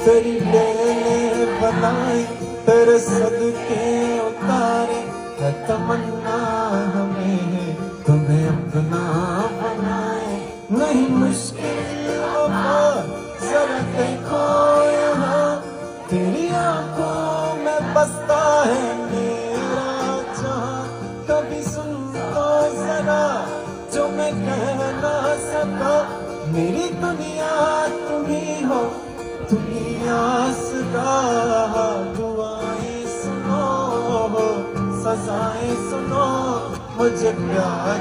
तेरी ले बनाई, तेरे सदके उतारे, है तमन्ना हमें तुम्हें अपना बनाए। नहीं मुश्किल वफा, जरा देखो यहाँ, तेरी आंखों में बसता है मेरा जहां। कभी सुन तो जरा जो मैं कह ना सका, मेरी दुनिया तुम ही हो, तुम ही आसरा। दुआएं सुनो, सजाएं सुनो, मुझे प्यार